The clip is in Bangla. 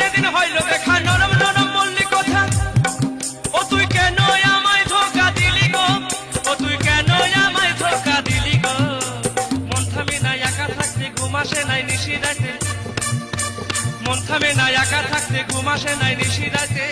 সেদিন হইল দেখা নরম নরম বললি কথা ও তুই কেন আমায় ধোকা দিলি গো ও তুই কেন আমায় ধোকা দিলি গো মন থামে না একা থাকতে ঘুম আসে নাই নিশি রাতে মন থামে না একা থাকতে ঘুম আসে নাই নিশি রাতে